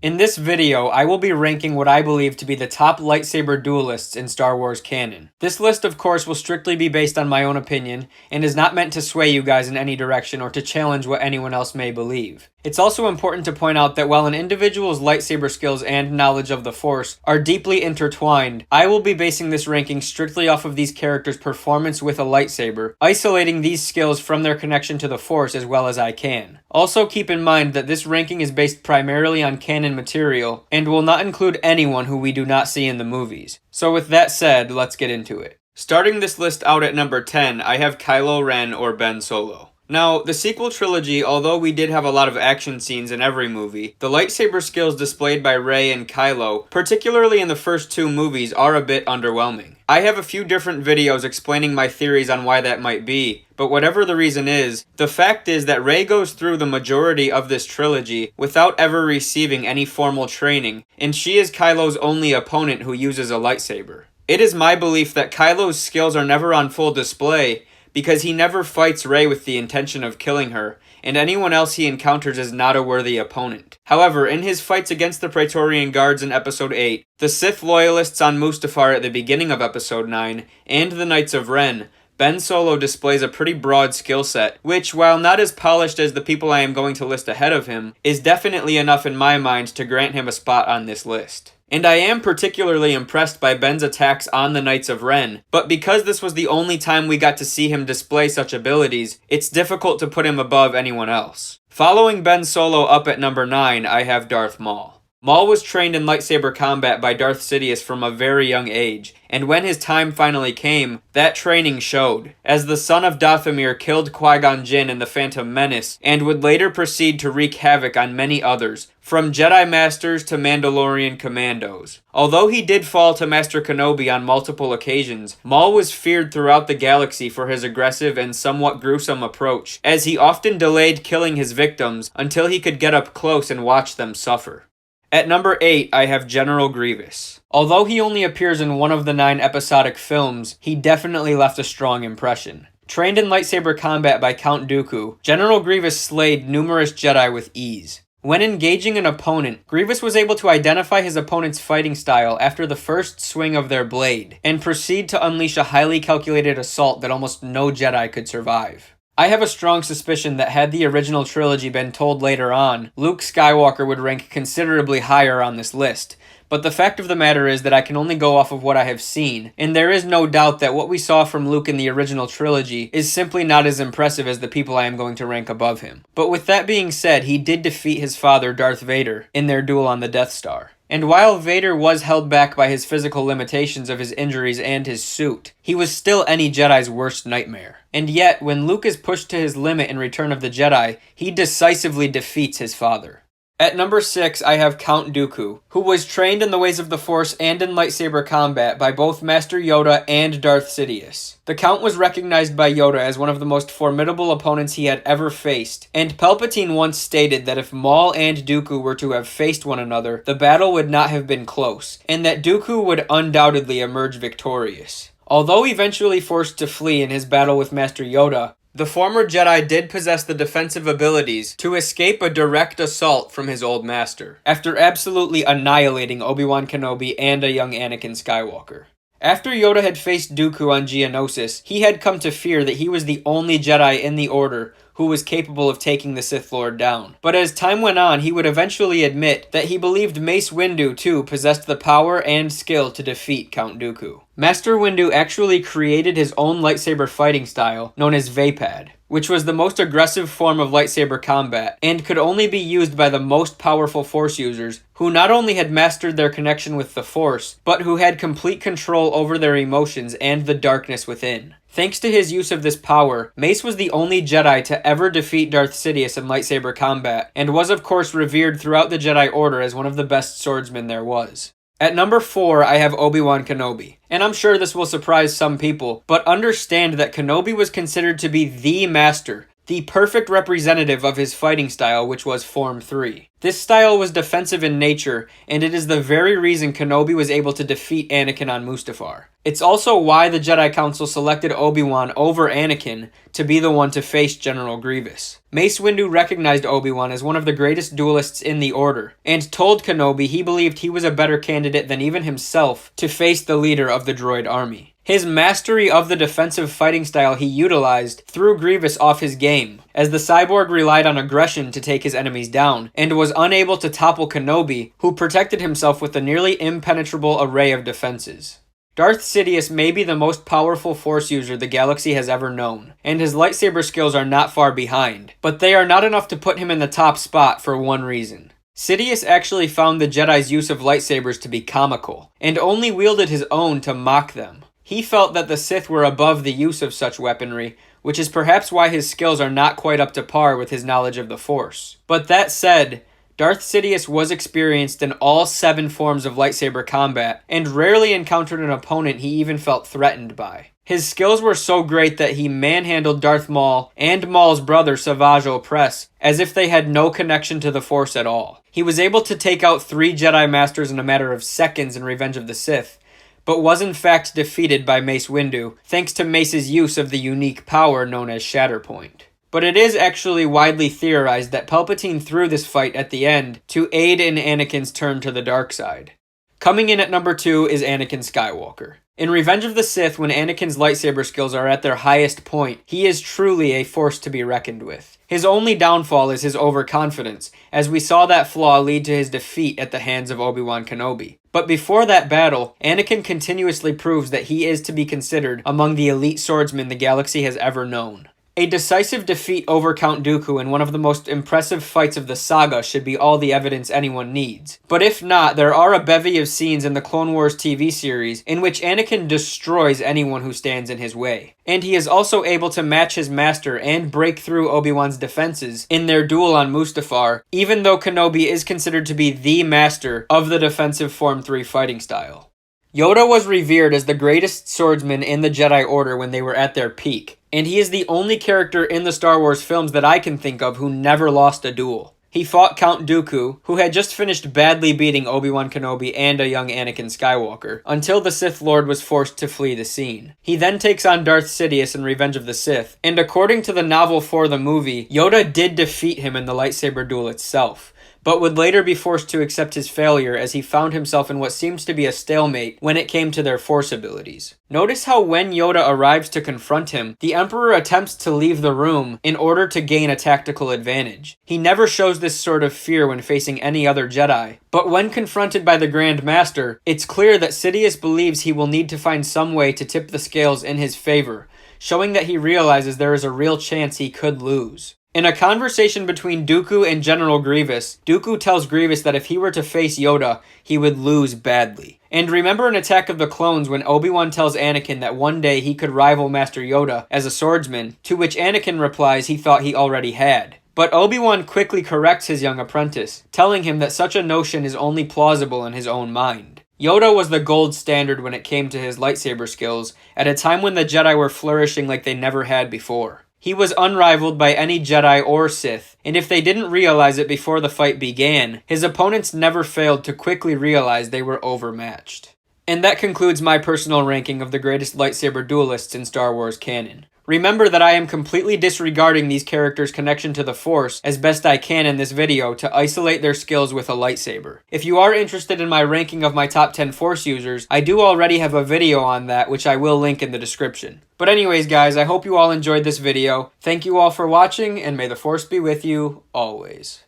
In this video, I will be ranking what I believe to be the top lightsaber duelists in Star Wars canon. This list, of course, will strictly be based on my own opinion, and is not meant to sway you guys in any direction or to challenge what anyone else may believe. It's also important to point out that while an individual's lightsaber skills and knowledge of the Force are deeply intertwined, I will be basing this ranking strictly off of these characters' performance with a lightsaber, isolating these skills from their connection to the Force as well as I can. Also keep in mind that this ranking is based primarily on canon material, and will not include anyone who we do not see in the movies. So with that said, let's get into it. Starting this list out at number 10, I have Kylo Ren or Ben Solo. Now, the sequel trilogy, although we did have a lot of action scenes in every movie, the lightsaber skills displayed by Rey and Kylo, particularly in the first two movies, are a bit underwhelming. I have a few different videos explaining my theories on why that might be, but whatever the reason is, the fact is that Rey goes through the majority of this trilogy without ever receiving any formal training, and she is Kylo's only opponent who uses a lightsaber. It is my belief that Kylo's skills are never on full display, because he never fights Rey with the intention of killing her, and anyone else he encounters is not a worthy opponent. However, in his fights against the Praetorian Guards in Episode 8, the Sith Loyalists on Mustafar at the beginning of Episode 9, and the Knights of Ren, Ben Solo displays a pretty broad skill set, which, while not as polished as the people I am going to list ahead of him, is definitely enough in my mind to grant him a spot on this list. And I am particularly impressed by Ben's attacks on the Knights of Ren, but because this was the only time we got to see him display such abilities, it's difficult to put him above anyone else. Following Ben Solo up at number 9, I have Darth Maul. Maul was trained in lightsaber combat by Darth Sidious from a very young age, and when his time finally came, that training showed, as the son of Dathomir killed Qui-Gon Jinn in The Phantom Menace, and would later proceed to wreak havoc on many others, from Jedi Masters to Mandalorian Commandos. Although he did fall to Master Kenobi on multiple occasions, Maul was feared throughout the galaxy for his aggressive and somewhat gruesome approach, as he often delayed killing his victims until he could get up close and watch them suffer. At number 8, I have General Grievous. Although he only appears in one of the 9 episodic films, he definitely left a strong impression. Trained in lightsaber combat by Count Dooku, General Grievous slayed numerous Jedi with ease. When engaging an opponent, Grievous was able to identify his opponent's fighting style after the first swing of their blade, and proceed to unleash a highly calculated assault that almost no Jedi could survive. I have a strong suspicion that had the original trilogy been told later on, Luke Skywalker would rank considerably higher on this list, but the fact of the matter is that I can only go off of what I have seen, and there is no doubt that what we saw from Luke in the original trilogy is simply not as impressive as the people I am going to rank above him. But with that being said, he did defeat his father, Darth Vader, in their duel on the Death Star. And while Vader was held back by his physical limitations of his injuries and his suit, he was still any Jedi's worst nightmare. And yet, when Luke is pushed to his limit in Return of the Jedi, he decisively defeats his father. At number 6, I have Count Dooku, who was trained in the ways of the Force and in lightsaber combat by both Master Yoda and Darth Sidious. The Count was recognized by Yoda as one of the most formidable opponents he had ever faced, and Palpatine once stated that if Maul and Dooku were to have faced one another, the battle would not have been close, and that Dooku would undoubtedly emerge victorious. Although eventually forced to flee in his battle with Master Yoda, the former Jedi did possess the defensive abilities to escape a direct assault from his old master, after absolutely annihilating Obi-Wan Kenobi and a young Anakin Skywalker. After Yoda had faced Dooku on Geonosis, he had come to fear that he was the only Jedi in the Order who was capable of taking the Sith Lord down. But as time went on, he would eventually admit that he believed Mace Windu too possessed the power and skill to defeat Count Dooku. Master Windu actually created his own lightsaber fighting style, known as Vaapad, which was the most aggressive form of lightsaber combat, and could only be used by the most powerful Force users, who not only had mastered their connection with the Force, but who had complete control over their emotions and the darkness within. Thanks to his use of this power, Mace was the only Jedi to ever defeat Darth Sidious in lightsaber combat, and was of course revered throughout the Jedi Order as one of the best swordsmen there was. At number 4, I have Obi-Wan Kenobi. And I'm sure this will surprise some people, but understand that Kenobi was considered to be the master, the perfect representative of his fighting style, which was Form 3. This style was defensive in nature, and it is the very reason Kenobi was able to defeat Anakin on Mustafar. It's also why the Jedi Council selected Obi-Wan over Anakin to be the one to face General Grievous. Mace Windu recognized Obi-Wan as one of the greatest duelists in the Order, and told Kenobi he believed he was a better candidate than even himself to face the leader of the droid army. His mastery of the defensive fighting style he utilized threw Grievous off his game, as the cyborg relied on aggression to take his enemies down, and was unable to topple Kenobi, who protected himself with a nearly impenetrable array of defenses. Darth Sidious may be the most powerful Force user the galaxy has ever known, and his lightsaber skills are not far behind, but they are not enough to put him in the top spot for one reason. Sidious actually found the Jedi's use of lightsabers to be comical, and only wielded his own to mock them. He felt that the Sith were above the use of such weaponry, which is perhaps why his skills are not quite up to par with his knowledge of the Force. But that said, Darth Sidious was experienced in all 7 forms of lightsaber combat, and rarely encountered an opponent he even felt threatened by. His skills were so great that he manhandled Darth Maul and Maul's brother Savage Opress as if they had no connection to the Force at all. He was able to take out 3 Jedi Masters in a matter of seconds in Revenge of the Sith, but was in fact defeated by Mace Windu, thanks to Mace's use of the unique power known as Shatterpoint. But it is actually widely theorized that Palpatine threw this fight at the end to aid in Anakin's turn to the dark side. Coming in at number 2 is Anakin Skywalker. In Revenge of the Sith, when Anakin's lightsaber skills are at their highest point, he is truly a force to be reckoned with. His only downfall is his overconfidence, as we saw that flaw lead to his defeat at the hands of Obi-Wan Kenobi. But before that battle, Anakin continuously proves that he is to be considered among the elite swordsmen the galaxy has ever known. A decisive defeat over Count Dooku in one of the most impressive fights of the saga should be all the evidence anyone needs. But if not, there are a bevy of scenes in the Clone Wars TV series in which Anakin destroys anyone who stands in his way. And he is also able to match his master and break through Obi-Wan's defenses in their duel on Mustafar, even though Kenobi is considered to be the master of the defensive Form 3 fighting style. Yoda was revered as the greatest swordsman in the Jedi Order when they were at their peak, and he is the only character in the Star Wars films that I can think of who never lost a duel. He fought Count Dooku, who had just finished badly beating Obi-Wan Kenobi and a young Anakin Skywalker, until the Sith Lord was forced to flee the scene. He then takes on Darth Sidious in Revenge of the Sith, and according to the novel for the movie, Yoda did defeat him in the lightsaber duel itself, but would later be forced to accept his failure as he found himself in what seems to be a stalemate when it came to their Force abilities. Notice how when Yoda arrives to confront him, the Emperor attempts to leave the room in order to gain a tactical advantage. He never shows this sort of fear when facing any other Jedi, but when confronted by the Grand Master, it's clear that Sidious believes he will need to find some way to tip the scales in his favor, showing that he realizes there is a real chance he could lose. In a conversation between Dooku and General Grievous, Dooku tells Grievous that if he were to face Yoda, he would lose badly. And remember in Attack of the Clones when Obi-Wan tells Anakin that one day he could rival Master Yoda as a swordsman, to which Anakin replies he thought he already had. But Obi-Wan quickly corrects his young apprentice, telling him that such a notion is only plausible in his own mind. Yoda was the gold standard when it came to his lightsaber skills, at a time when the Jedi were flourishing like they never had before. He was unrivaled by any Jedi or Sith, and if they didn't realize it before the fight began, his opponents never failed to quickly realize they were overmatched. And that concludes my personal ranking of the greatest lightsaber duelists in Star Wars canon. Remember that I am completely disregarding these characters' connection to the Force as best I can in this video to isolate their skills with a lightsaber. If you are interested in my ranking of my top 10 Force users, I do already have a video on that which I will link in the description. But anyways guys, I hope you all enjoyed this video. Thank you all for watching, and may the Force be with you always.